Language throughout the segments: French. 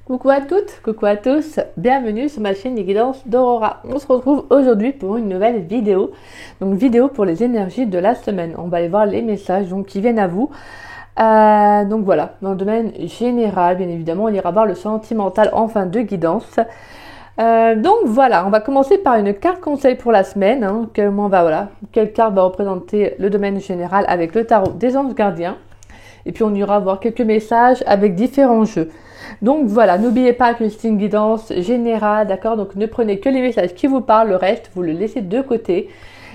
Coucou à toutes, coucou à tous, bienvenue sur ma chaîne des guidances d'Aurora. On se retrouve aujourd'hui pour une nouvelle vidéo, donc vidéo pour les énergies de la semaine. On va aller voir les messages qui viennent à vous. Donc voilà, dans le domaine général, bien évidemment, on ira voir le sentimental en fin de guidance. Donc voilà, on va commencer par une carte conseil pour la semaine. Quelle carte va représenter le domaine général avec le tarot des anges gardiens. Et puis on ira voir quelques messages avec différents jeux. Donc voilà, n'oubliez pas que c'est une guidance générale, d'accord? Donc ne prenez que les messages qui vous parlent, le reste, vous le laissez de côté.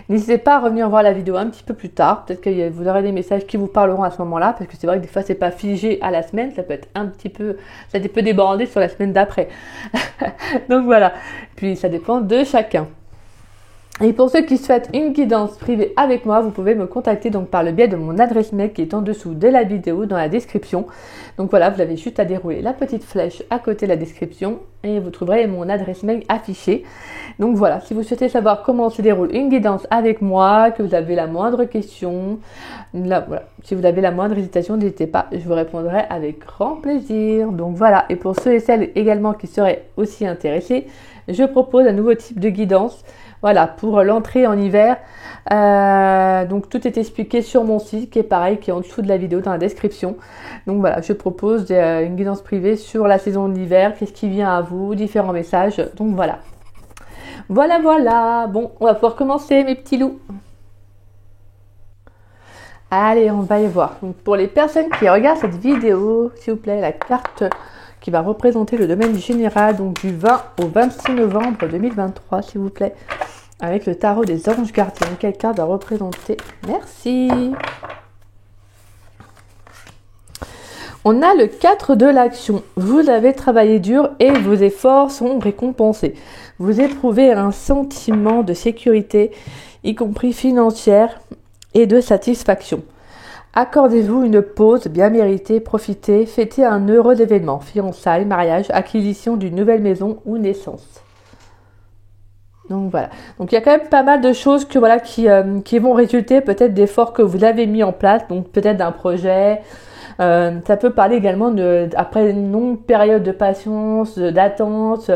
N'hésitez pas à revenir voir la vidéo un petit peu plus tard. Peut-être que vous aurez des messages qui vous parleront à ce moment-là, parce que c'est vrai que des fois, c'est pas figé à la semaine. Ça peut être ça peut déborder sur la semaine d'après. Donc voilà. Puis ça dépend de chacun. Et pour ceux qui souhaitent une guidance privée avec moi, vous pouvez me contacter donc par le biais de mon adresse mail qui est en dessous de la vidéo dans la description. Donc voilà, vous avez juste à dérouler la petite flèche à côté de la description et vous trouverez mon adresse mail affichée. Donc voilà, si vous souhaitez savoir comment se déroule une guidance avec moi, que vous avez la moindre question, si vous avez la moindre hésitation, n'hésitez pas, je vous répondrai avec grand plaisir. Donc voilà, et pour ceux et celles également qui seraient aussi intéressés, je propose un nouveau type de guidance. Voilà, pour l'entrée en hiver, donc tout est expliqué sur mon site qui est pareil, qui est en dessous de la vidéo dans la description. Donc voilà, je propose une guidance privée sur la saison de l'hiver, qu'est-ce qui vient à vous, différents messages. Donc voilà. Voilà. Bon, on va pouvoir commencer mes petits loups. Allez, on va y voir. Donc pour les personnes qui regardent cette vidéo, s'il vous plaît, la carte qui va représenter le domaine général, donc du 20 au 26 novembre 2023, s'il vous plaît, avec le tarot des anges gardiens. Quelle carte va représenter? Merci. On a le 4 de l'action. Vous avez travaillé dur et vos efforts sont récompensés. Vous éprouvez un sentiment de sécurité, y compris financière, et de satisfaction. Accordez-vous une pause bien méritée, profitez, fêtez un heureux événement, fiançailles, mariage, acquisition d'une nouvelle maison ou naissance. Donc voilà. Donc il y a quand même pas mal de choses qui vont résulter peut-être d'efforts que vous avez mis en place, donc peut-être d'un projet. Ça peut parler également après une longue période de patience, d'attente,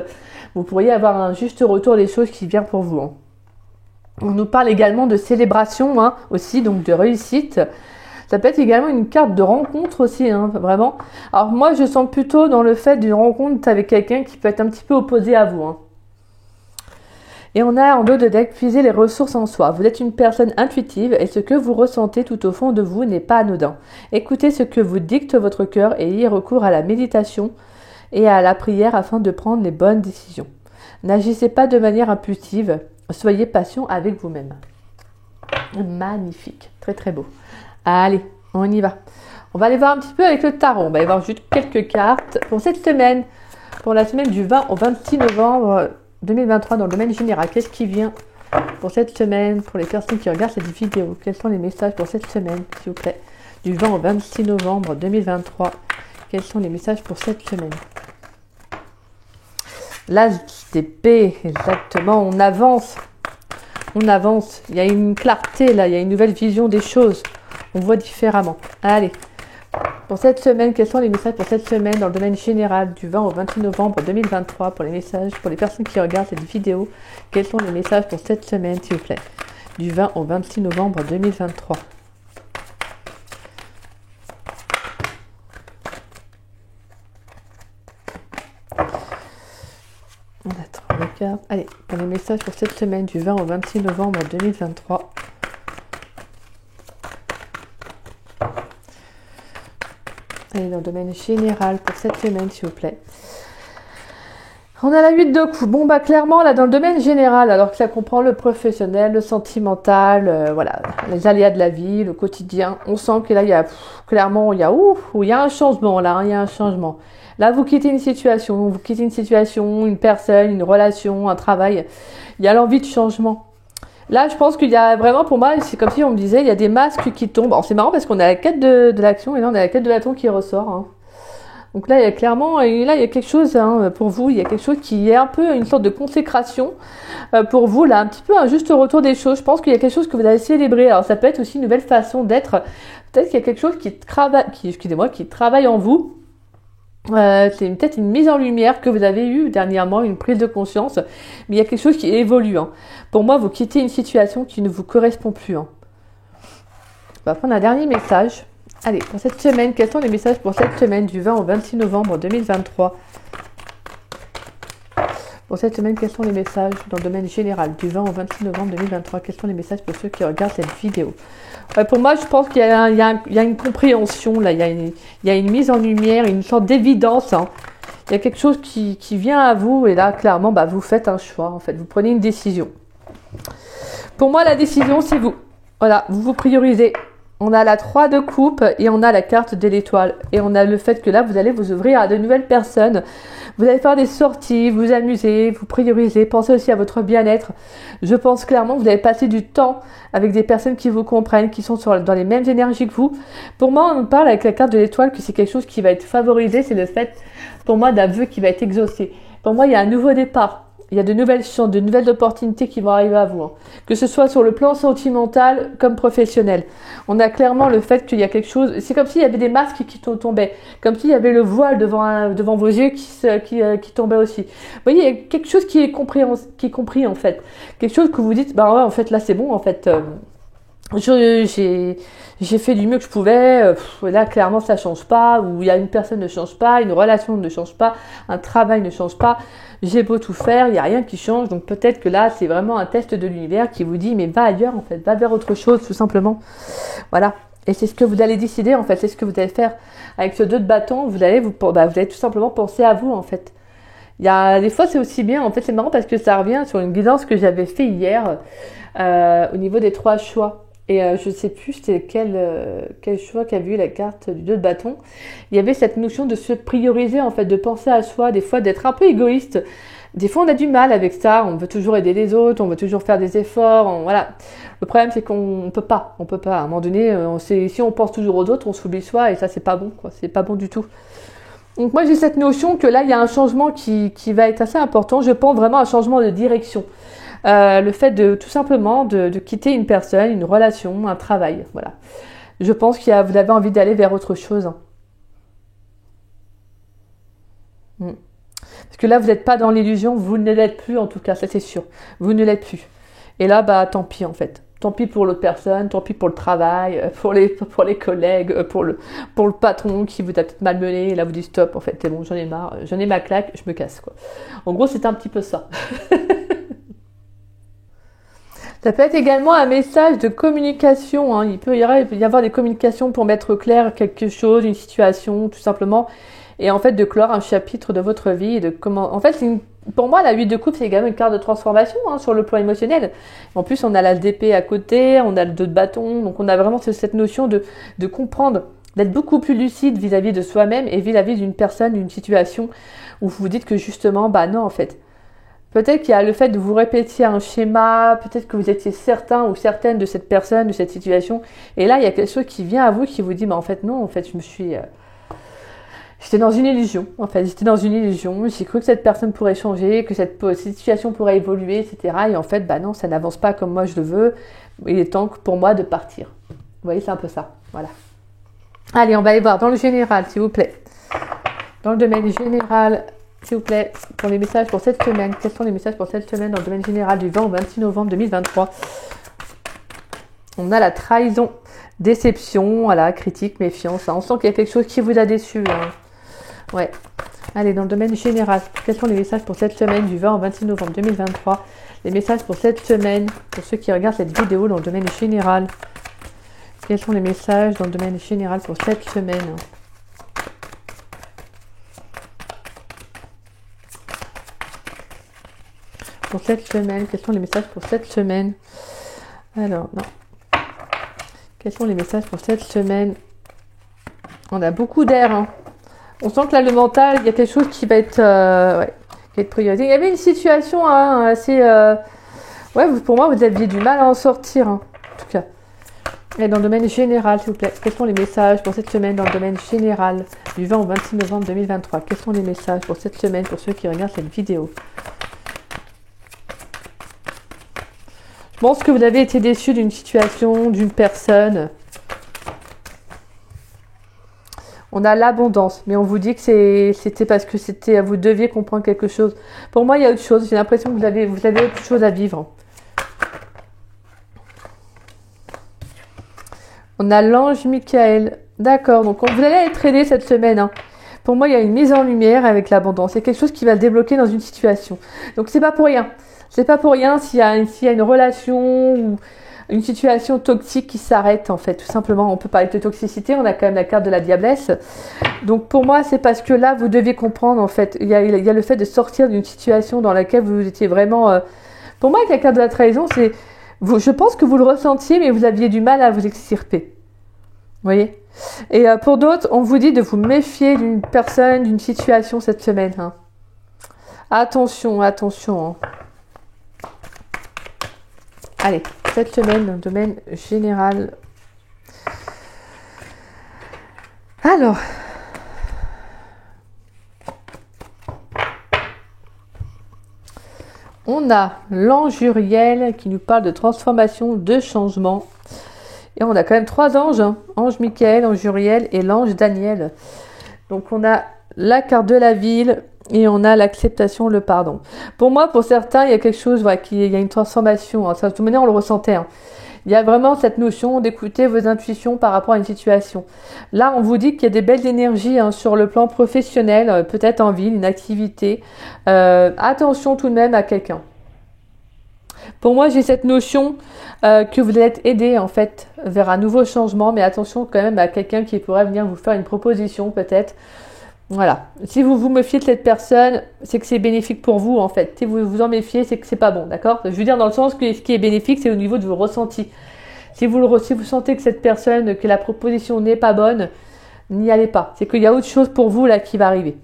vous pourriez avoir un juste retour des choses qui vient pour vous. On nous parle également de célébration aussi, donc de réussite. Ça peut être également une carte de rencontre aussi, vraiment. Alors moi, je sens plutôt dans le fait d'une rencontre avec quelqu'un qui peut être un petit peu opposé à vous. Et on a en dos de deck, puiser les ressources en soi. Vous êtes une personne intuitive et ce que vous ressentez tout au fond de vous n'est pas anodin. Écoutez ce que vous dicte votre cœur et ayez recours à la méditation et à la prière afin de prendre les bonnes décisions. N'agissez pas de manière impulsive, soyez patient avec vous-même. Magnifique, très très beau. Allez, on y va. On va aller voir un petit peu avec le tarot. On va aller voir juste quelques cartes pour cette semaine. Pour la semaine du 20 au 26 novembre 2023 dans le domaine général. Qu'est-ce qui vient pour cette semaine? Pour les personnes qui regardent cette vidéo, quels sont les messages pour cette semaine, s'il vous plaît? Du 20 au 26 novembre 2023. Quels sont les messages pour cette semaine? L'As d'épée, exactement. On avance. Il y a une clarté là, il y a une nouvelle vision des choses. On voit différemment. Allez, pour cette semaine, quels sont les messages pour cette semaine dans le domaine général du 20 au 26 novembre 2023 pour les messages, pour les personnes qui regardent cette vidéo, quels sont les messages pour cette semaine, s'il vous plaît, du 20 au 26 novembre 2023. On attend les cartes. Allez, pour les messages pour cette semaine du 20 au 26 novembre 2023. Allez, dans le domaine général pour cette semaine, s'il vous plaît. On a la 8 de coups. Bon, clairement, là, dans le domaine général, alors que ça comprend le professionnel, le sentimental, les aléas de la vie, le quotidien, on sent que là, il y a un changement, là, il y a un changement. Là, vous quittez une situation, une personne, une relation, un travail. Il y a l'envie de changement. Là, je pense qu'il y a vraiment, pour moi, c'est comme si on me disait, il y a des masques qui tombent. Alors, c'est marrant parce qu'on a la quête de l'action et là, on a la quête de l'action qui ressort. Donc là, il y a clairement, là, il y a quelque chose pour vous. Il y a quelque chose qui est un peu une sorte de consécration pour vous. Là, un petit peu un juste retour des choses. Je pense qu'il y a quelque chose que vous allez célébrer. Alors, ça peut être aussi une nouvelle façon d'être. Peut-être qu'il y a quelque chose qui travaille en vous. C'est peut-être une mise en lumière que vous avez eue dernièrement, une prise de conscience, mais il y a quelque chose qui évolue. Hein. Pour moi, vous quittez une situation qui ne vous correspond plus. Hein. On va prendre un dernier message. Allez, pour cette semaine, quels sont les messages pour cette semaine du 20 au 26 novembre 2023? Pour cette semaine, quels sont les messages dans le domaine général du 20 au 26 novembre 2023? Quels sont les messages pour ceux qui regardent cette vidéo? Ouais, pour moi, je pense qu'il y a une compréhension, là, il y a une mise en lumière, une sorte d'évidence. Hein. Il y a quelque chose qui vient à vous et là, clairement, bah, vous faites un choix, en fait. Vous prenez une décision. Pour moi, la décision, c'est vous. Voilà, vous vous priorisez. On a la 3 de coupe et on a la carte de l'étoile. Et on a le fait que là, vous allez vous ouvrir à de nouvelles personnes. Vous allez faire des sorties, vous amuser, vous prioriser. Pensez aussi à votre bien-être. Je pense clairement que vous allez passer du temps avec des personnes qui vous comprennent, qui sont dans les mêmes énergies que vous. Pour moi, on parle avec la carte de l'étoile que c'est quelque chose qui va être favorisé. C'est le fait, pour moi, d'un vœu qui va être exaucé. Pour moi, il y a un nouveau départ. Il y a de nouvelles chances, de nouvelles opportunités qui vont arriver à vous. Hein. Que ce soit sur le plan sentimental comme professionnel. On a clairement le fait qu'il y a quelque chose... C'est comme s'il y avait des masques qui tombaient. Comme s'il y avait le voile devant vos yeux qui tombait aussi. Vous voyez, il y a quelque chose qui est compris en fait. Quelque chose que vous dites, bah ouais, en fait, là c'est bon, en fait... j'ai fait du mieux que je pouvais, là clairement ça change pas, ou il y a une personne ne change pas, une relation ne change pas, un travail ne change pas, j'ai beau tout faire, il n'y a rien qui change, donc peut-être que là c'est vraiment un test de l'univers qui vous dit mais va ailleurs en fait, va vers autre chose tout simplement, voilà, et c'est ce que vous allez décider en fait, c'est ce que vous allez faire avec ce 2 de bâton, vous allez tout simplement penser à vous en fait. Il y a des fois c'est aussi bien, en fait c'est marrant parce que ça revient sur une guidance que j'avais fait hier au niveau des 3 choix. Et je ne sais plus c'était quel choix qu'a vu la carte du 2 de bâton. Il y avait cette notion de se prioriser, en fait, de penser à soi, des fois d'être un peu égoïste. Des fois, on a du mal avec ça. On veut toujours aider les autres, on veut toujours faire des efforts. Voilà. Le problème, c'est qu'on peut pas. On peut pas. À un moment donné, si on pense toujours aux autres, on s'oublie soi et ça, c'est pas bon, quoi. C'est pas bon du tout. Donc moi, j'ai cette notion que là, il y a un changement qui va être assez important. Je pense vraiment à un changement de direction. Le fait de tout simplement de quitter une personne, une relation, un travail, voilà. Je pense vous avez envie d'aller vers autre chose. Hein. Parce que là, vous n'êtes pas dans l'illusion, vous ne l'êtes plus en tout cas, ça c'est sûr. Vous ne l'êtes plus. Et là, bah tant pis en fait. Tant pis pour l'autre personne, tant pis pour le travail, pour les collègues, pour le patron qui vous a peut-être malmené. Et là, vous dites stop, en fait, c'est bon, j'en ai marre, j'en ai ma claque, je me casse, quoi. En gros, c'est un petit peu ça. Ça peut être également un message de communication. Hein. Il peut y avoir des communications pour mettre au clair quelque chose, une situation, tout simplement. Et en fait, de clore un chapitre de votre vie. En fait, pour moi, la 8 de coupe, c'est également une carte de transformation sur le plan émotionnel. En plus, on a l'as d'épée à côté, on a le 2 de bâton. Donc, on a vraiment cette notion de comprendre, d'être beaucoup plus lucide vis-à-vis de soi-même et vis-à-vis d'une personne, d'une situation où vous vous dites que justement, bah non, en fait. Peut-être qu'il y a le fait de vous répéter un schéma, peut-être que vous étiez certain ou certaine de cette personne, de cette situation. Et là, il y a quelque chose qui vient à vous qui vous dit, bah en fait non, en fait j'étais dans une illusion. En fait, j'étais dans une illusion. J'ai cru que cette personne pourrait changer, que cette situation pourrait évoluer, etc. Et en fait, bah non, ça n'avance pas comme moi je le veux. Il est temps pour moi de partir. Vous voyez, c'est un peu ça. Voilà. Allez, on va aller voir dans le général, s'il vous plaît. Dans le domaine général. S'il vous plaît, pour les messages pour cette semaine. Quels sont les messages pour cette semaine dans le domaine général du 20 au 26 novembre 2023? On a la trahison, déception, voilà, critique, méfiance. On sent qu'il y a quelque chose qui vous a déçu. Hein. Ouais. Allez, dans le domaine général, quels sont les messages pour cette semaine du 20 au 26 novembre 2023? Les messages pour cette semaine, pour ceux qui regardent cette vidéo dans le domaine général. Quels sont les messages dans le domaine général pour cette semaine? Pour cette semaine, quels sont les messages pour cette semaine? Alors, non. Quels sont les messages pour cette semaine? On a beaucoup d'air. Hein. On sent que là, le mental, il y a quelque chose qui va être, qui va être priorisé. Il y avait une situation assez... ouais, pour moi, vous aviez du mal à en sortir, hein, en tout cas. Et dans le domaine général, s'il vous plaît, quels sont les messages pour cette semaine dans le domaine général du 20 au 26 novembre 2023? Quels sont les messages pour cette semaine pour ceux qui regardent cette vidéo? Je pense que vous avez été déçu d'une situation, d'une personne. On a l'abondance, mais on vous dit que c'était parce que vous deviez comprendre quelque chose. Pour moi, il y a autre chose. J'ai l'impression que vous avez autre chose à vivre. On a l'ange Michael. D'accord, donc vous allez être aidé cette semaine. Hein. Pour moi, il y a une mise en lumière avec l'abondance. C'est quelque chose qui va débloquer dans une situation. Donc, c'est pas pour rien. C'est pas pour rien s'il y a une relation ou une situation toxique qui s'arrête, en fait. Tout simplement, on peut parler de toxicité. On a quand même la carte de la diablesse. Donc, pour moi, c'est parce que là, vous devez comprendre, en fait. Il y a le fait de sortir d'une situation dans laquelle vous étiez vraiment... Pour moi, avec la carte de la trahison, je pense que vous le ressentiez, mais vous aviez du mal à vous extirper. Vous voyez ? Et pour d'autres, on vous dit de vous méfier d'une personne, d'une situation cette semaine. Hein. Attention, attention. Hein. Allez, cette semaine, dans le domaine général. Alors. On a l'ange Uriel qui nous parle de transformation, de changement. Et on a quand même 3 anges, hein. Ange Michael, ange Uriel et l'ange Daniel. Donc on a la carte de la ville et on a l'acceptation, le pardon. Pour moi, pour certains, il y a quelque chose, il y a une transformation. Hein. De toute manière, on le ressentait. Hein. Il y a vraiment cette notion d'écouter vos intuitions par rapport à une situation. Là, on vous dit qu'il y a des belles énergies hein, sur le plan professionnel, peut-être en ville, une activité. Attention tout de même à quelqu'un. Pour moi, j'ai cette notion que vous allez être aidé en fait vers un nouveau changement, mais attention quand même à quelqu'un qui pourrait venir vous faire une proposition peut-être. Voilà. Si vous vous méfiez de cette personne, c'est que c'est bénéfique pour vous en fait. Si vous vous en méfiez, c'est que c'est pas bon, d'accord ? Je veux dire dans le sens que ce qui est bénéfique, c'est au niveau de vos ressentis. Si vous sentez que cette personne, que la proposition n'est pas bonne, n'y allez pas. C'est qu'il y a autre chose pour vous là qui va arriver.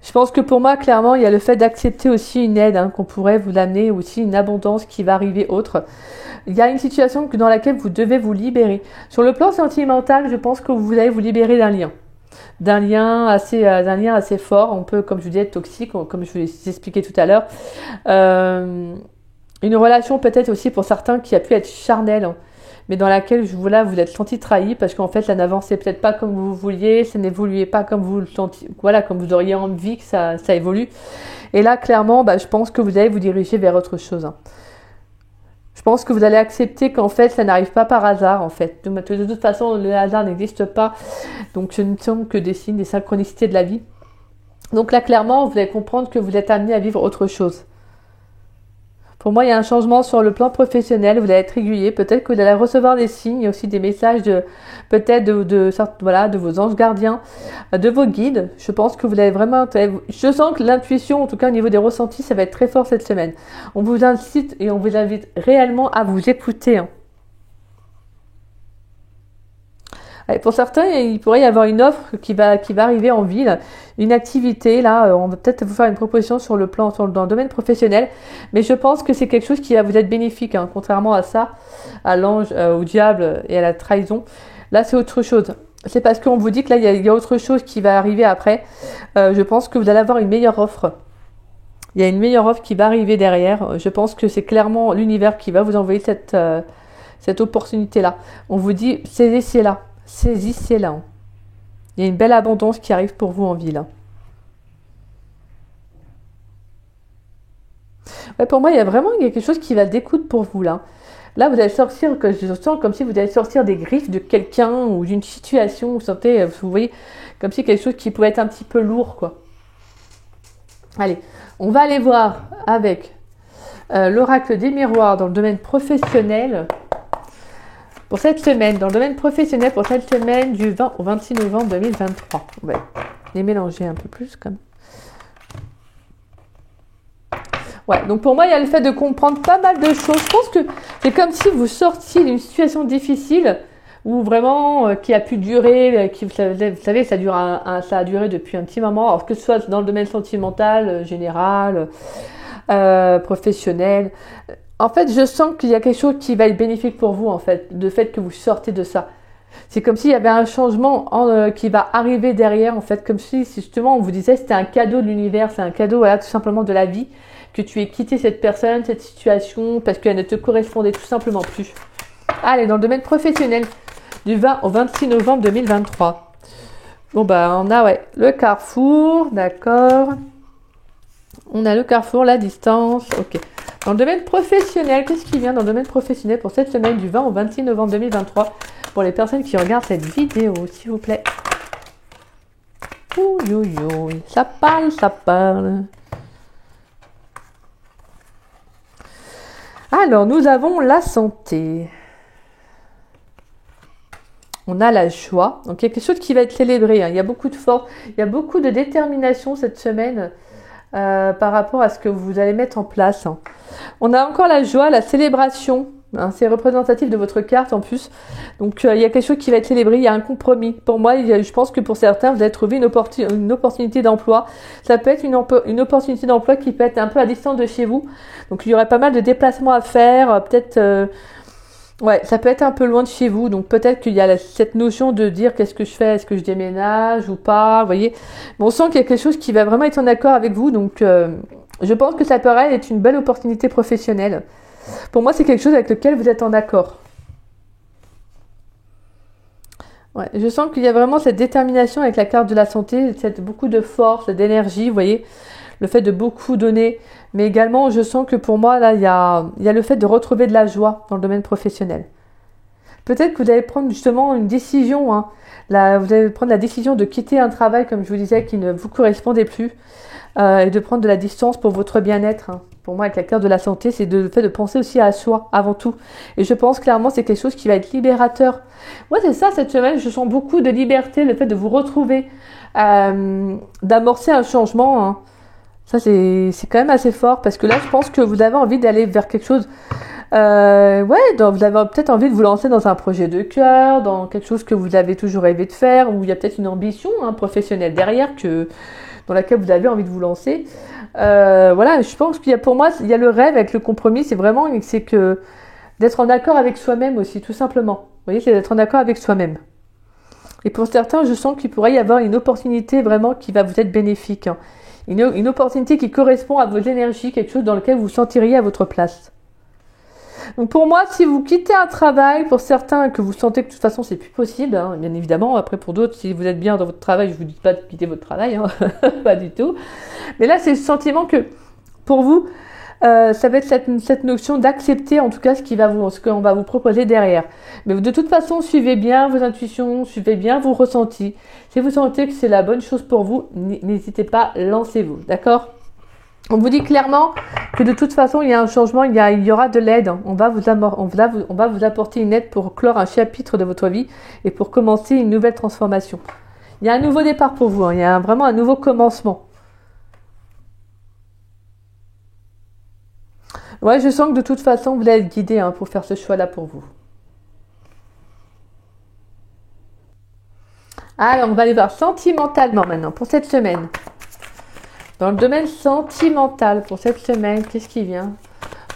Je pense que pour moi, clairement, il y a le fait d'accepter aussi une aide qu'on pourrait vous amener, aussi une abondance qui va arriver autre. Il y a une situation dans laquelle vous devez vous libérer. Sur le plan sentimental, je pense que vous allez vous libérer d'un lien assez fort. On peut, comme je vous dis, être toxique, comme je vous l'ai expliqué tout à l'heure. Une relation peut-être aussi pour certains qui a pu être charnelle, mais dans laquelle vous êtes senti trahi parce qu'en fait, ça n'avançait peut-être pas comme vous vouliez, ça n'évoluait pas comme vous le sentiez, comme vous auriez envie que ça évolue. Et là, clairement, je pense que vous allez vous diriger vers autre chose. Je pense que vous allez accepter qu'en fait, ça n'arrive pas par hasard, en fait. De toute façon, le hasard n'existe pas. Donc, ce ne sont que des signes, des synchronicités de la vie. Donc là, clairement, vous allez comprendre que vous êtes amené à vivre autre chose. Pour moi, il y a un changement sur le plan professionnel. Vous allez être aiguillé. Peut-être que vous allez recevoir des signes. Il y a aussi des messages de vos anges gardiens, de vos guides. Je pense que vous allez vraiment... Je sens que l'intuition, en tout cas au niveau des ressentis, ça va être très fort cette semaine. On vous incite et on vous invite réellement à vous écouter. Et pour certains, il pourrait y avoir une offre qui va arriver en ville, une activité. Là, on va peut-être vous faire une proposition dans le domaine professionnel, mais je pense que c'est quelque chose qui va vous être bénéfique, contrairement à ça, à l'ange, au diable et à la trahison. Là, c'est autre chose. C'est parce qu'on vous dit que là, il y a autre chose qui va arriver après. Je pense que vous allez avoir une meilleure offre. Il y a une meilleure offre qui va arriver derrière. Je pense que c'est clairement l'univers qui va vous envoyer cette opportunité-là. On vous dit, saisissez-la. Saisissez-la. Il y a une belle abondance qui arrive pour vous en ville. Ouais, pour moi, il y a vraiment quelque chose qui va découdre pour vous là. Là, vous allez sortir, je sens comme si vous allez sortir des griffes de quelqu'un ou d'une situation. Vous voyez, comme si quelque chose qui pouvait être un petit peu lourd, quoi. Allez, on va aller voir avec l'oracle des miroirs dans le domaine professionnel. Pour cette semaine, dans le domaine professionnel, pour cette semaine du 20 au 26 novembre 2023. On va les mélanger un peu plus comme. Ouais, donc pour moi, il y a le fait de comprendre pas mal de choses. Je pense que c'est comme si vous sortiez d'une situation difficile ou vraiment qui a pu durer, vous savez, ça a duré depuis un petit moment. Alors que ce soit dans le domaine sentimental, général, professionnel. En fait, je sens qu'il y a quelque chose qui va être bénéfique pour vous, en fait, le fait que vous sortez de ça. C'est comme s'il y avait un changement qui va arriver derrière, en fait, comme si justement on vous disait c'était un cadeau de l'univers, c'est un cadeau, tout simplement de la vie, que tu aies quitté cette personne, cette situation, parce qu'elle ne te correspondait tout simplement plus. Allez, dans le domaine professionnel, du 20 au 26 novembre 2023. Bon, bah, on a, ouais, le carrefour, d'accord. On a le carrefour, la distance, ok. Dans le domaine professionnel, qu'est-ce qui vient dans le domaine professionnel pour cette semaine du 20 au 26 novembre 2023 pour les personnes qui regardent cette vidéo, s'il vous plaît. Ouh, ouh, ouh. Ça parle, ça parle. Alors, nous avons la santé. On a la joie. Donc, il y a quelque chose qui va être célébré. Hein. Il y a beaucoup de force, il y a beaucoup de détermination cette semaine par rapport à ce que vous allez mettre en place. Hein. On a encore la joie, la célébration. Hein. C'est représentatif de votre carte en plus. Donc, il y a quelque chose qui va être célébré. Il y a un compromis. Pour moi, je pense que pour certains, vous allez trouver une opportunité d'emploi. Ça peut être une opportunité d'emploi qui peut être un peu à distance de chez vous. Donc, il y aurait pas mal de déplacements à faire. Peut-être... ouais, ça peut être un peu loin de chez vous, donc peut-être qu'il y a cette notion de dire qu'est-ce que je fais, est-ce que je déménage ou pas, vous voyez. Mais on sent qu'il y a quelque chose qui va vraiment être en accord avec vous, donc je pense que ça pourrait être une belle opportunité professionnelle. Pour moi, c'est quelque chose avec lequel vous êtes en accord. Ouais, je sens qu'il y a vraiment cette détermination avec la carte de la santé, beaucoup de force, d'énergie, vous voyez. Le fait de beaucoup donner, mais également je sens que pour moi là il y a le fait de retrouver de la joie dans le domaine professionnel. Peut-être que vous allez prendre justement une décision, hein. Là, vous allez prendre la décision de quitter un travail comme je vous disais qui ne vous correspondait plus et de prendre de la distance pour votre bien-être. Hein. Pour moi avec la carte de la santé c'est le fait de penser aussi à soi avant tout. Et je pense clairement c'est quelque chose qui va être libérateur. Moi c'est ça cette semaine, je sens beaucoup de liberté, le fait de vous retrouver, d'amorcer un changement. Hein. Ça, c'est quand même assez fort parce que là, je pense que vous avez envie d'aller vers quelque chose. Ouais, donc vous avez peut-être envie de vous lancer dans un projet de cœur, dans quelque chose que vous avez toujours rêvé de faire, où il y a peut-être une ambition professionnelle derrière dans laquelle vous avez envie de vous lancer. Voilà, je pense qu'il y a pour moi, il y a le rêve avec le compromis, c'est que d'être en accord avec soi-même aussi, tout simplement. Vous voyez, c'est d'être en accord avec soi-même. Et pour certains, je sens qu'il pourrait y avoir une opportunité vraiment qui va vous être bénéfique. Hein. Une opportunité qui correspond à vos énergies, quelque chose dans lequel vous vous sentiriez à votre place. Donc pour moi, si vous quittez un travail, pour certains que vous sentez que de toute façon c'est plus possible, hein, bien évidemment, après pour d'autres, si vous êtes bien dans votre travail, je vous dis pas de quitter votre travail, hein, pas du tout. Mais là, c'est le sentiment que pour vous, ça va être cette notion d'accepter en tout cas ce qu'on va vous proposer derrière. Mais de toute façon, suivez bien vos intuitions, suivez bien vos ressentis. Si vous sentez que c'est la bonne chose pour vous, n'hésitez pas, lancez-vous, d'accord ? On vous dit clairement que de toute façon, il y a un changement, il y aura de l'aide. On va vous apporter une aide pour clore un chapitre de votre vie et pour commencer une nouvelle transformation. Il y a un nouveau départ pour vous, hein, il y a vraiment un nouveau commencement. Ouais, je sens que de toute façon, vous allez être guidé pour faire ce choix-là pour vous. Alors, on va aller voir sentimentalement maintenant pour cette semaine. Dans le domaine sentimental pour cette semaine, qu'est-ce qui vient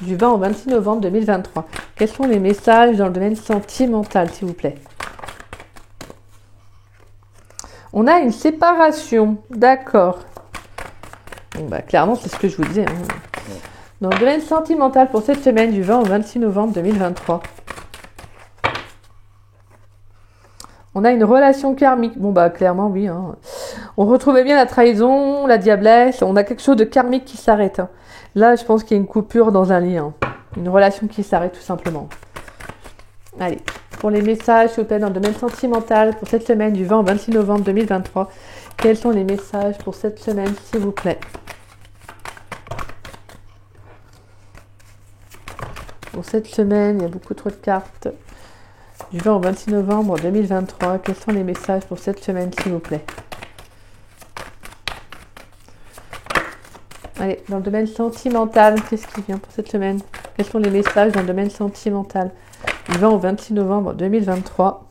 du 20 au 26 novembre 2023? Quels sont les messages dans le domaine sentimental, s'il vous plaît? On a une séparation, d'accord. Bon, bah, clairement, c'est ce que je vous disais. Hein. Dans le domaine sentimental pour cette semaine du 20 au 26 novembre 2023. On a une relation karmique. Bon, bah, clairement, oui. Hein. On retrouvait bien la trahison, la diablesse. On a quelque chose de karmique qui s'arrête. Hein. Là, je pense qu'il y a une coupure dans un lien. Une relation qui s'arrête tout simplement. Allez, pour les messages, s'il vous plaît, dans le domaine sentimental pour cette semaine du 20 au 26 novembre 2023. Quels sont les messages pour cette semaine, s'il vous plaît? Pour cette semaine, il y a beaucoup trop de cartes. Du 20 au 26 novembre 2023, quels sont les messages pour cette semaine, s'il vous plaît? Allez, dans le domaine sentimental, qu'est-ce qui vient pour cette semaine? Quels sont les messages dans le domaine sentimental? Du 20 au 26 novembre 2023.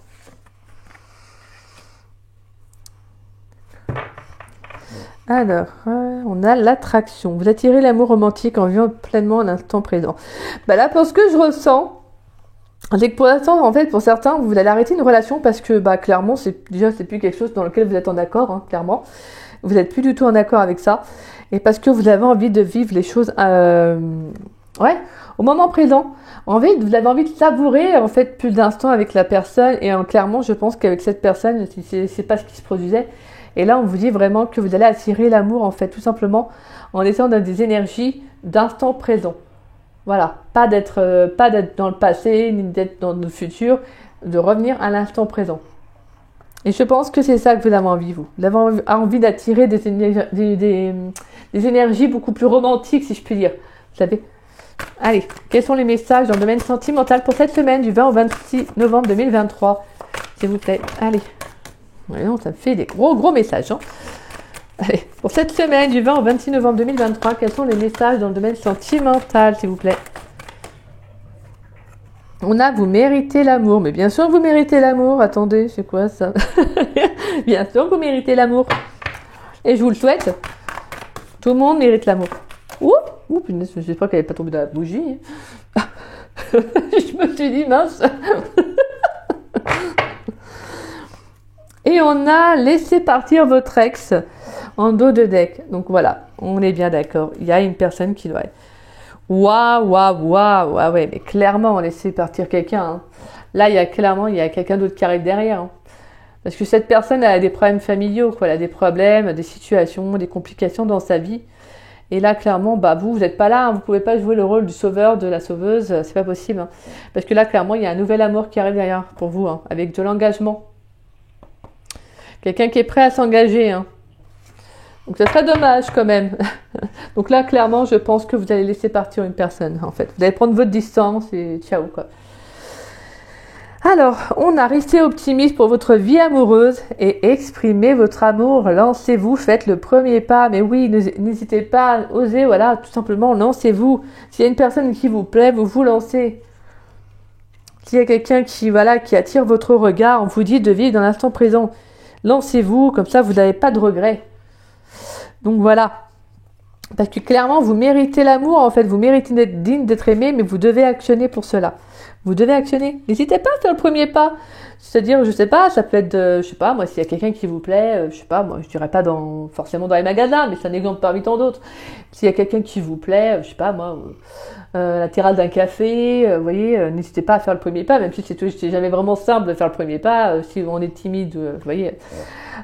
Alors, on a l'attraction. Vous attirez l'amour romantique en vivant pleinement l'instant présent. Bah là, pour ce que je ressens, c'est que pour l'instant, en fait, pour certains, vous allez arrêter une relation parce que, bah, clairement, c'est plus quelque chose dans lequel vous êtes en accord, hein, clairement. Vous n'êtes plus du tout en accord avec ça. Et parce que vous avez envie de vivre les choses Ouais, au moment présent. Vous avez envie de savourer en fait plus d'instants avec la personne et clairement je pense qu'avec cette personne c'est pas ce qui se produisait et là on vous dit vraiment que vous allez attirer l'amour en fait tout simplement en étant dans des énergies d'instant présent. Voilà, pas d'être dans le passé ni d'être dans le futur, de revenir à l'instant présent. Et je pense que c'est ça que vous avez envie, vous. Vous avez envie d'attirer des énergies beaucoup plus romantiques, si je puis dire. Vous savez. Allez, quels sont les messages dans le domaine sentimental pour cette semaine du 20 au 26 novembre 2023 s'il vous plaît. Allez. Voyons, ça me fait des gros messages. Hein. Allez, pour cette semaine du 20 au 26 novembre 2023, quels sont les messages dans le domaine sentimental, s'il vous plaît? On a, vous méritez l'amour. Mais bien sûr, vous méritez l'amour. Attendez, c'est quoi ça? Bien sûr, vous méritez l'amour. Et je vous le souhaite. Tout le monde mérite l'amour. Ouh, punaise, j'espère qu'elle n'est pas tombée dans la bougie. Je me suis dit, mince. Et on a laissé partir votre ex en dos de deck. Donc voilà, on est bien d'accord. Il y a une personne qui doit... Waouh. Ah ouais, mais clairement, on laissé partir quelqu'un. Hein. Là, il y a quelqu'un d'autre qui arrive derrière. Hein. Parce que cette personne a des problèmes familiaux, quoi. Elle a des problèmes, des situations, des complications dans sa vie. Et là, clairement, vous n'êtes pas là. Hein. Vous pouvez pas jouer le rôle du sauveur, de la sauveuse. C'est pas possible. Hein. Parce que là, clairement, il y a un nouvel amour qui arrive derrière pour vous, hein, avec de l'engagement. Quelqu'un qui est prêt à s'engager. Hein. Donc, ça serait dommage quand même. Donc là, clairement, je pense que vous allez laisser partir une personne, en fait. Vous allez prendre votre distance et ciao, quoi. Alors, on a resté optimiste pour votre vie amoureuse et exprimez votre amour. Lancez-vous, faites le premier pas. Mais oui, n'hésitez pas, osez, voilà, tout simplement, lancez-vous. S'il y a une personne qui vous plaît, vous vous lancez. S'il y a quelqu'un qui attire votre regard, on vous dit de vivre dans l'instant présent. Lancez-vous, comme ça, vous n'avez pas de regrets. Donc voilà. Parce que clairement, vous méritez l'amour, en fait. Vous méritez d'être digne, d'être aimé, mais vous devez actionner pour cela. Vous devez actionner. N'hésitez pas à faire le premier pas. C'est-à-dire, je sais pas, ça peut être, je sais pas, moi, s'il y a quelqu'un qui vous plaît, je sais pas, moi, je dirais pas forcément dans les magasins, mais c'est un exemple parmi tant d'autres. S'il y a quelqu'un qui vous plaît, je sais pas, moi, la terrasse d'un café, vous voyez, n'hésitez pas à faire le premier pas, même si c'est jamais vraiment simple de faire le premier pas, si on est timide, vous voyez.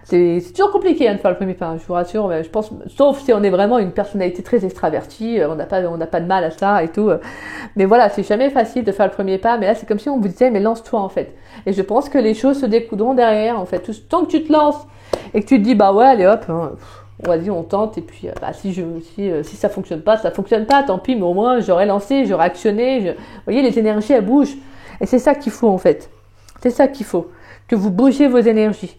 C'est toujours compliqué de faire le premier pas, hein, je vous rassure, mais je pense, sauf si on est vraiment une personnalité très extravertie, on n'a pas de mal à ça et tout. Mais voilà, c'est jamais facile de faire le premier pas, mais là c'est comme si on vous disait, mais lance-toi en fait. Et je pense que les choses se découleront derrière en fait. Tant que tu te lances et que tu te dis, bah ouais, allez hop, hein, vas-y, on tente, et puis si ça fonctionne pas, tant pis, mais au moins j'aurais lancé, j'aurais actionné. Vous voyez, les énergies elles bougent. Et c'est ça qu'il faut en fait. C'est ça qu'il faut. Que vous bougez vos énergies.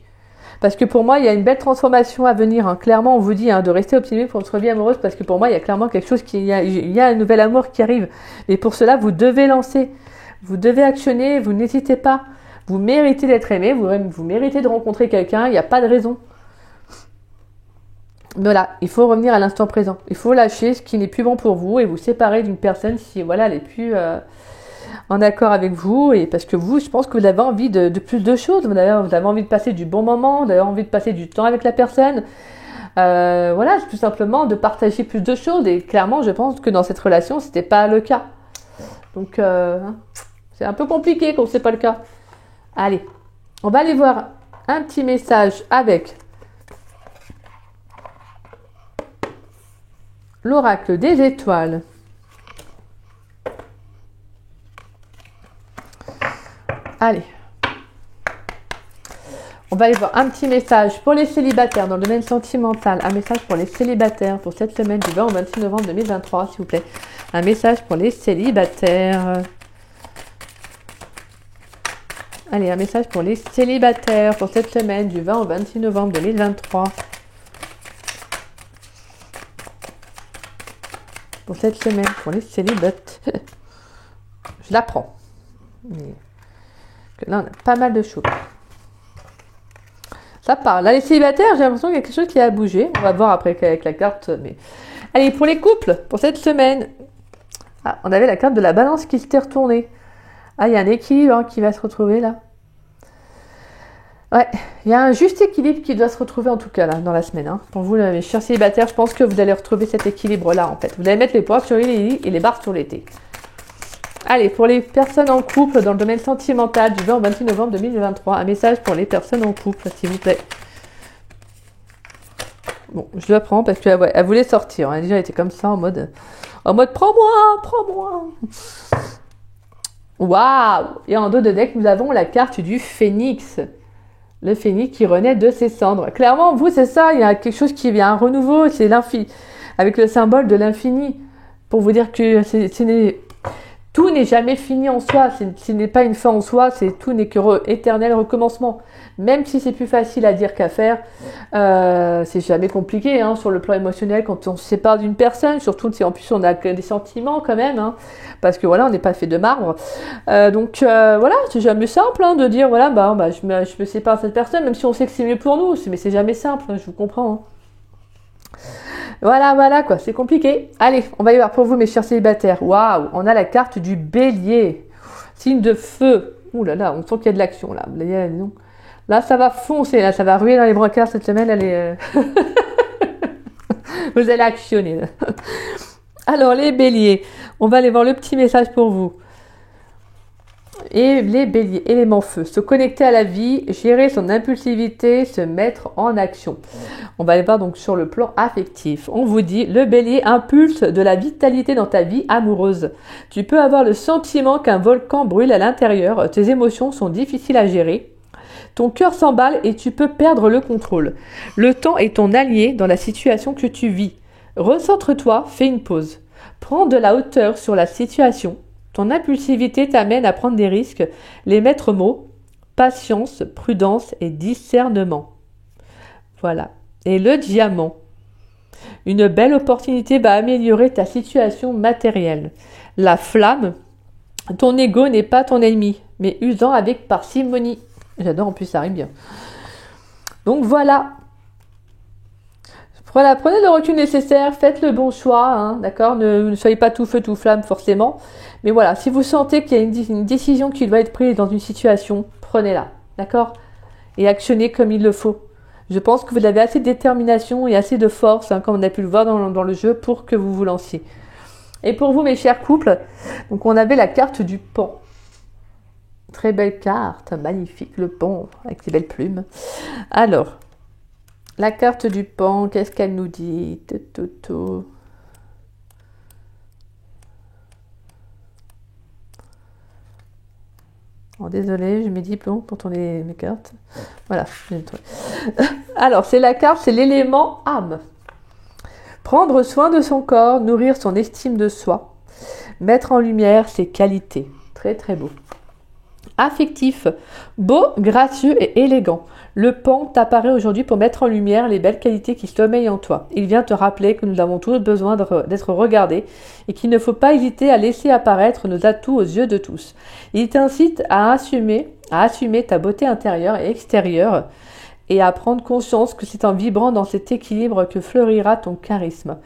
Parce que pour moi, il y a une belle transformation à venir. Hein. Clairement, on vous dit de rester optimiste pour votre vie amoureuse, parce que pour moi, il y a clairement quelque chose il y a un nouvel amour qui arrive. Et pour cela, vous devez lancer. Vous devez actionner, vous n'hésitez pas. Vous méritez d'être aimé, vous méritez de rencontrer quelqu'un, il n'y a pas de raison. Voilà, il faut revenir à l'instant présent. Il faut lâcher ce qui n'est plus bon pour vous et vous séparer d'une personne si elle n'est plus en accord avec vous. Et parce que vous, je pense que vous avez envie de plus de choses. Vous avez envie de passer du bon moment, vous avez envie de passer du temps avec la personne. Voilà, tout simplement de partager plus de choses. Et clairement, je pense que dans cette relation, c'était pas le cas. Donc, c'est un peu compliqué quand c'est pas le cas. Allez, on va aller voir un petit message avec l'oracle des étoiles. Allez, on va aller voir un petit message pour les célibataires dans le domaine sentimental. Un message pour les célibataires pour cette semaine du 20 au 26 novembre 2023, s'il vous plaît. Un message pour les célibataires. Allez, un message pour les célibataires pour cette semaine du 20 au 26 novembre 2023. Pour cette semaine, pour les célibataires. Je la prends. Là, on a pas mal de choses. Ça part. Là, les célibataires, j'ai l'impression qu'il y a quelque chose qui a bougé. On va voir après avec la carte. Mais... Allez, pour les couples, pour cette semaine. Ah, on avait la carte de la balance qui s'était retournée. Ah, il y a un équilibre qui va se retrouver là. Ouais, il y a un juste équilibre qui doit se retrouver en tout cas là dans la semaine. Hein. Pour vous, les chers célibataires, je pense que vous allez retrouver cet équilibre-là en fait. Vous allez mettre les points sur les lits et les barres sur les T. Allez, pour les personnes en couple dans le domaine sentimental du 20 au 26 novembre 2023, un message pour les personnes en couple, s'il vous plaît. Bon, je la prends parce qu'elle voulait sortir. Elle a déjà été comme ça en mode prends-moi, prends-moi. Waouh! Et en dos de deck, nous avons la carte du phénix. Le phénix qui renaît de ses cendres. Clairement, vous, c'est ça, il y a quelque chose qui vient, un renouveau, c'est l'infini, avec le symbole de l'infini, pour vous dire que tout n'est jamais fini en soi, ce n'est pas une fin en soi, tout n'est que éternel recommencement. Même si c'est plus facile à dire qu'à faire, c'est jamais compliqué hein, sur le plan émotionnel quand on se sépare d'une personne, surtout si en plus on a des sentiments quand même, hein, parce que voilà, on n'est pas fait de marbre. Donc voilà, c'est jamais simple hein, de dire voilà, je me sépare de cette personne, même si on sait que c'est mieux pour nous, mais c'est jamais simple, hein, je vous comprends. Hein. Voilà, quoi, c'est compliqué. Allez, on va y voir pour vous, mes chers célibataires. Waouh, on a la carte du bélier. Signe de feu. Ouh là là, on sent qu'il y a de l'action, là. Là, ça va foncer, là, ça va ruer dans les brancards cette semaine. Vous allez actionner, là. Alors, les béliers, on va aller voir le petit message pour vous. Et les béliers, élément feu, se connecter à la vie, gérer son impulsivité, se mettre en action. On va aller voir donc sur le plan affectif. On vous dit, le bélier impulse de la vitalité dans ta vie amoureuse. Tu peux avoir le sentiment qu'un volcan brûle à l'intérieur, tes émotions sont difficiles à gérer. Ton cœur s'emballe et tu peux perdre le contrôle. Le temps est ton allié dans la situation que tu vis. Recentre-toi, fais une pause. Prends de la hauteur sur la situation. Ton impulsivité t'amène à prendre des risques. Les maîtres mots, patience, prudence et discernement. Voilà. Et le diamant. Une belle opportunité va améliorer ta situation matérielle. La flamme. Ton ego n'est pas ton ennemi, mais usant avec parcimonie. J'adore, en plus ça rime bien. Donc voilà. Voilà, prenez le recul nécessaire, faites le bon choix, hein, d'accord, ne soyez pas tout feu, tout flamme forcément. Mais voilà, si vous sentez qu'il y a une décision qui doit être prise dans une situation, prenez-la, d'accord, et actionnez comme il le faut. Je pense que vous avez assez de détermination et assez de force, hein, comme on a pu le voir dans le jeu, pour que vous vous lanciez. Et pour vous, mes chers couples, donc on avait la carte du pan. Très belle carte, magnifique, le pan, avec ses belles plumes. Alors, la carte du pan, qu'est-ce qu'elle nous dit? Oh, désolée, je mets diplôme pour tourner mes cartes. Voilà, j'ai le truc. Alors, c'est la carte, c'est l'élément âme. Prendre soin de son corps, nourrir son estime de soi, mettre en lumière ses qualités. Très, très beau. Affectif, beau, gracieux et élégant. Le pan t'apparaît aujourd'hui pour mettre en lumière les belles qualités qui sommeillent en toi. Il vient te rappeler que nous avons tous besoin d'être regardés et qu'il ne faut pas hésiter à laisser apparaître nos atouts aux yeux de tous. Il t'incite à assumer ta beauté intérieure et extérieure et à prendre conscience que c'est en vibrant dans cet équilibre que fleurira ton charisme.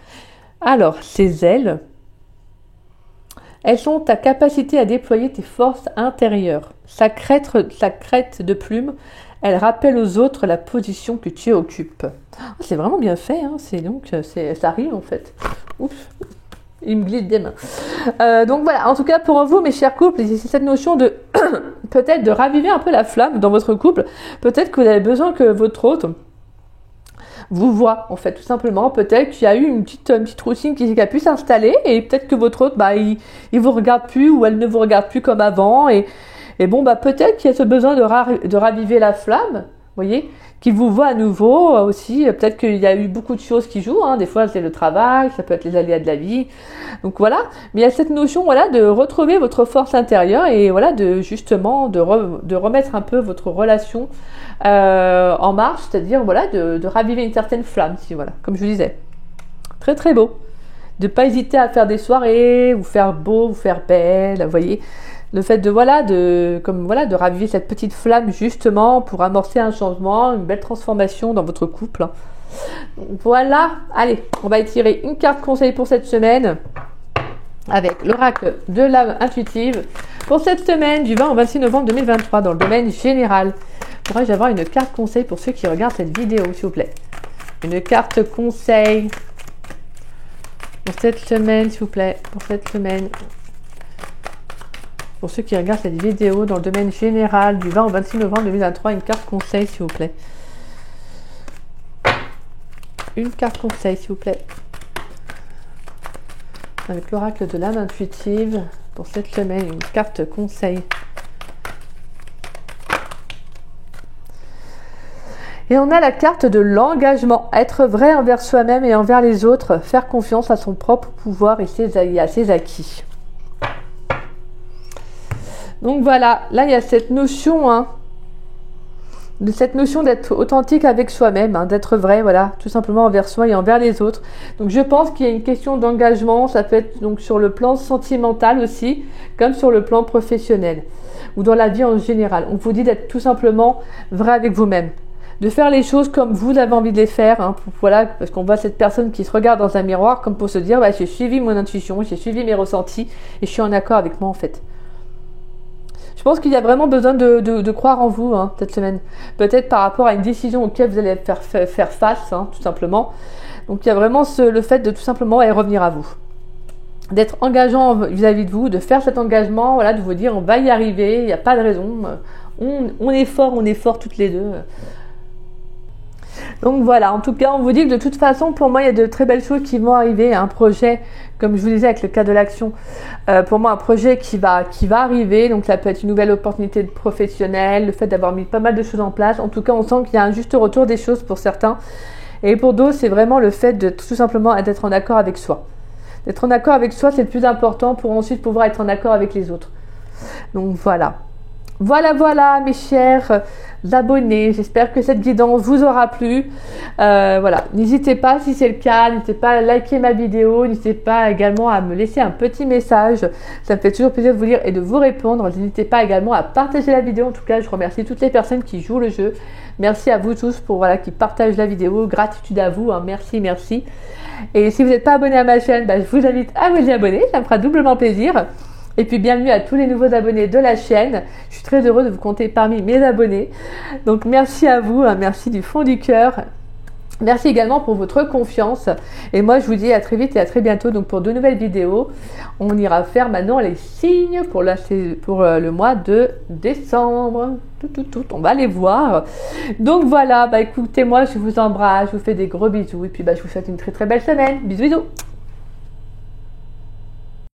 Alors, ces ailes, elles sont ta capacité à déployer tes forces intérieures. Sa crête de plumes, elle rappelle aux autres la position que tu occupes. Oh, c'est vraiment bien fait, hein. Ça rime en fait. Oups, il me glisse des mains. Donc voilà, en tout cas pour vous, mes chers couples, c'est cette notion de peut-être de raviver un peu la flamme dans votre couple. Peut-être que vous avez besoin que votre hôte vous voit, en fait, tout simplement. Peut-être qu'il y a eu une petite routine qui a pu s'installer et peut-être que votre hôte, il vous regarde plus ou elle ne vous regarde plus comme avant et bon, peut-être qu'il y a ce besoin de raviver la flamme, vous voyez, qu'il vous voit à nouveau aussi. Peut-être qu'il y a eu beaucoup de choses qui jouent, hein. Des fois c'est le travail, ça peut être les aléas de la vie. Donc voilà, mais il y a cette notion, voilà, de retrouver votre force intérieure et voilà, de remettre un peu votre relation en marche, c'est-à-dire voilà, de raviver une certaine flamme, voilà, comme je vous disais. Très très beau. De pas hésiter à faire des soirées, vous faire beau, vous faire belle, vous voyez. Le fait de raviver cette petite flamme justement pour amorcer un changement, une belle transformation dans votre couple. Voilà, allez, on va étirer une carte conseil pour cette semaine avec l'oracle de l'âme intuitive pour cette semaine du 20 au 26 novembre 2023 dans le domaine général. Pourrais-je avoir une carte conseil pour ceux qui regardent cette vidéo, s'il vous plaît? Une carte conseil pour cette semaine, s'il vous plaît. Pour cette semaine. Pour ceux qui regardent cette vidéo dans le domaine général du 20 au 26 novembre 2023, une carte conseil, s'il vous plaît. Une carte conseil, s'il vous plaît. Avec l'oracle de l'âme intuitive, pour cette semaine, une carte conseil. Et on a la carte de l'engagement. Être vrai envers soi-même et envers les autres. Faire confiance à son propre pouvoir et à ses acquis. Donc voilà, là il y a cette notion, d'être authentique avec soi-même, d'être vrai, voilà, tout simplement envers soi et envers les autres. Donc je pense qu'il y a une question d'engagement, ça peut être donc sur le plan sentimental aussi, comme sur le plan professionnel, ou dans la vie en général. On vous dit d'être tout simplement vrai avec vous-même. De faire les choses comme vous avez envie de les faire, voilà, parce qu'on voit cette personne qui se regarde dans un miroir comme pour se dire, j'ai suivi mon intuition, j'ai suivi mes ressentis, et je suis en accord avec moi en fait. Je pense qu'il y a vraiment besoin de croire en vous cette semaine. Peut-être par rapport à une décision auquel vous allez faire face, tout simplement. Donc il y a vraiment le fait de tout simplement revenir à vous. D'être engageant vis-à-vis de vous, de faire cet engagement, voilà, de vous dire on va y arriver, il n'y a pas de raison. On est fort toutes les deux. Donc voilà, en tout cas, on vous dit que de toute façon, pour moi, il y a de très belles choses qui vont arriver. Un projet, comme je vous disais avec le cas de l'action, pour moi, un projet qui va arriver. Donc ça peut être une nouvelle opportunité de professionnel, le fait d'avoir mis pas mal de choses en place. En tout cas, on sent qu'il y a un juste retour des choses pour certains. Et pour d'autres, c'est vraiment le fait de tout simplement d'être en accord avec soi. D'être en accord avec soi, c'est le plus important pour ensuite pouvoir être en accord avec les autres. Donc voilà. Voilà mes chers abonnés, j'espère que cette guidance vous aura plu. Voilà, n'hésitez pas si c'est le cas, n'hésitez pas à liker ma vidéo, n'hésitez pas également à me laisser un petit message, ça me fait toujours plaisir de vous lire et de vous répondre. N'hésitez pas également à partager la vidéo, en tout cas je remercie toutes les personnes qui jouent le jeu. Merci à vous tous qui partagent la vidéo, gratitude à vous, merci. Et si vous n'êtes pas abonné à ma chaîne, je vous invite à vous y abonner, ça me fera doublement plaisir. Et puis bienvenue à tous les nouveaux abonnés de la chaîne. Je suis très heureuse de vous compter parmi mes abonnés. Donc merci à vous, merci du fond du cœur. Merci également pour votre confiance. Et moi je vous dis à très vite et à très bientôt donc pour de nouvelles vidéos. On ira faire maintenant les signes pour le mois de décembre. On va les voir. Donc voilà, écoutez, moi je vous embrasse, je vous fais des gros bisous. Et puis je vous souhaite une très très belle semaine. Bisous.